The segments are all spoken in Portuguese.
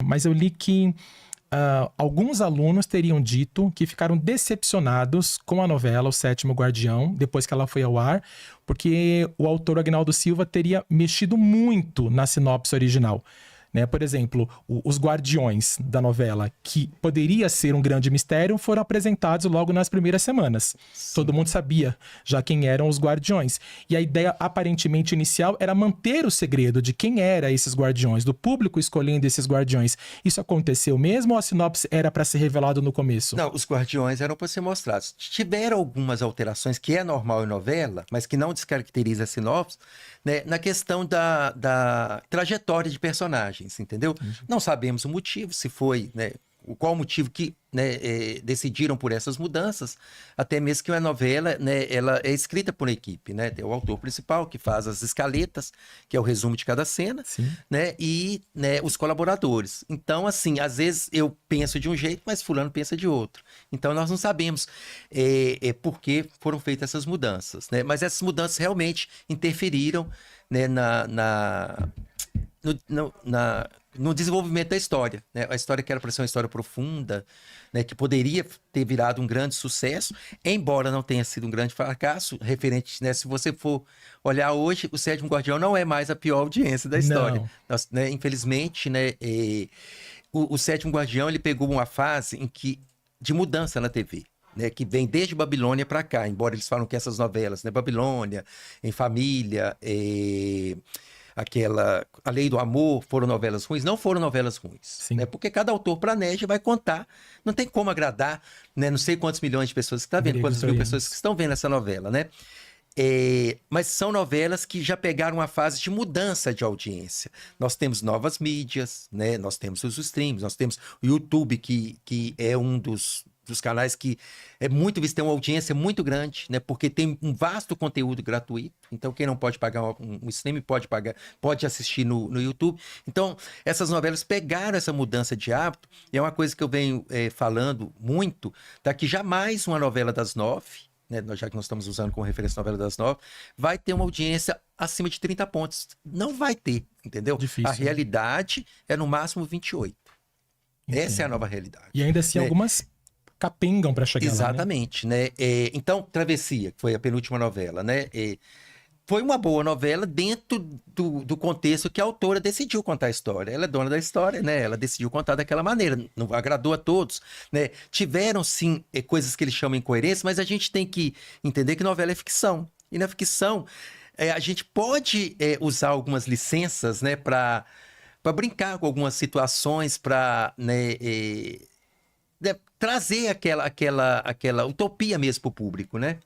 mas eu li que alguns alunos teriam dito que ficaram decepcionados com a novela O Sétimo Guardião, depois que ela foi ao ar, porque o autor Agnaldo Silva teria mexido muito na sinopse original. Né? Por exemplo, os guardiões da novela, que poderia ser um grande mistério, foram apresentados logo nas primeiras semanas. Sim. Todo mundo sabia já quem eram os guardiões. E a ideia aparentemente inicial era manter o segredo de quem eram esses guardiões, do público escolhendo esses guardiões. Isso aconteceu mesmo ou a sinopse era para ser revelado no começo? Não, os guardiões eram para ser mostrados. Tiveram algumas alterações, que é normal em novela, mas que não descaracteriza a sinopse, né, na questão da trajetória de personagens, entendeu? Não sabemos o motivo, se foi, né, qual o motivo que, né, decidiram por essas mudanças, até mesmo que a novela, né, ela é escrita por uma equipe, né, tem o autor principal que faz as escaletas, que é o resumo de cada cena, né, e, né, os colaboradores. Então, assim, às vezes eu penso de um jeito, mas fulano pensa de outro. Então, nós não sabemos por que foram feitas essas mudanças, né, mas essas mudanças realmente interferiram, né, no desenvolvimento da história, né? A história que era para ser uma história profunda, né? Que poderia ter virado um grande sucesso, embora não tenha sido um grande fracasso, referente, né? Se você for olhar hoje, o Sétimo Guardião não é mais a pior audiência da história. Nós, né? Infelizmente, né? O Sétimo Guardião, ele pegou uma fase de mudança na TV. Né, que vem desde Babilônia para cá, embora eles falam que essas novelas, né, Babilônia, Em Família, A Lei do Amor, foram novelas ruins? Não foram novelas ruins, né, porque cada autor planeja e vai contar, não tem como agradar, né, não sei quantos milhões de pessoas que estão vendo, quantas mil pessoas que estão vendo essa novela, né? Mas são novelas que já pegaram uma fase de mudança de audiência. Nós temos novas mídias, né? Nós temos os streams, nós temos o YouTube, que é um dos canais que é muito visto, tem uma audiência muito grande, né? Porque tem um vasto conteúdo gratuito. Então, quem não pode pagar um stream pode assistir no YouTube. Então, essas novelas pegaram essa mudança de hábito, e é uma coisa que eu venho falando muito, que jamais uma novela das 9, né, já que nós estamos usando como referência a novela das 9, vai ter uma audiência acima de 30 pontos. Não vai ter, entendeu? Difícil, a realidade é no máximo 28. Entendo. Essa é a nova realidade. E ainda assim, algumas capengam para chegar Exatamente, lá, né? Então, Travessia, que foi a penúltima novela, né? Foi uma boa novela dentro do contexto que a autora decidiu contar a história. Ela é dona da história, né? Ela decidiu contar daquela maneira. Não agradou a todos, né? Tiveram, sim, coisas que eles chamam de incoerência, mas a gente tem que entender que novela é ficção. E na ficção, a gente pode usar algumas licenças, né? Para brincar com algumas situações, para... trazer aquela utopia mesmo para o público, né?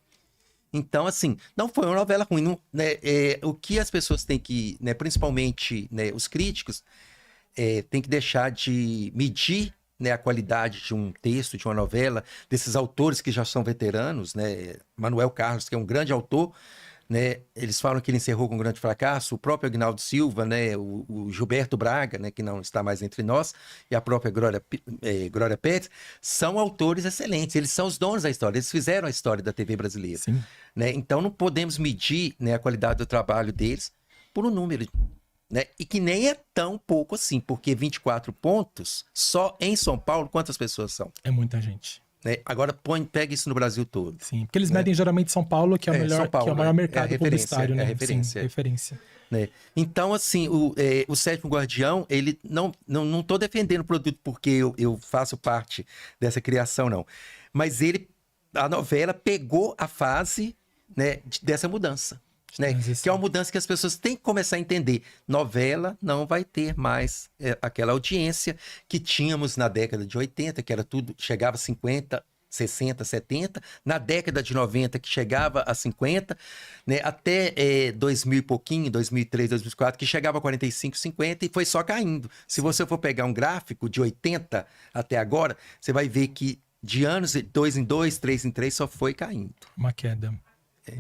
Então, assim, não foi uma novela ruim. Não, né? O que as pessoas têm que, né, principalmente, né, os críticos, têm que deixar de medir, né, a qualidade de um texto, de uma novela, desses autores que já são veteranos, né? Manuel Carlos, que é um grande autor, né? Eles falam que ele encerrou com um grande fracasso, o próprio Agnaldo Silva, né? o Gilberto Braga, né? Que não está mais entre nós, e a própria Glória Pérez, são autores excelentes, eles são os donos da história, eles fizeram a história da TV brasileira. Né? Então não podemos medir, né, a qualidade do trabalho deles por um número, né? E que nem é tão pouco assim, porque 24 pontos, só em São Paulo, quantas pessoas são? É muita gente. Né? Agora pega isso no Brasil todo. Sim, porque eles medem geralmente São Paulo, que é o melhor, que é o maior mercado publicitário, né? É a referência. Sim, referência. Né? Então, assim, o Sétimo Guardião, ele não estou defendendo o produto porque eu faço parte dessa criação, não. Mas a novela pegou a fase, né, dessa mudança. Né? Que é uma mudança que as pessoas têm que começar a entender. Novela não vai ter mais aquela audiência que tínhamos na década de 80, que era tudo, chegava a 50, 60, 70, na década de 90 que chegava a 50, né? Até 2000 e pouquinho, 2003, 2004, que chegava a 45, 50 e foi só caindo. Se você for pegar um gráfico de 80 até agora, você vai ver que de anos 2 em 2, 3 em 3 só foi caindo. Uma queda.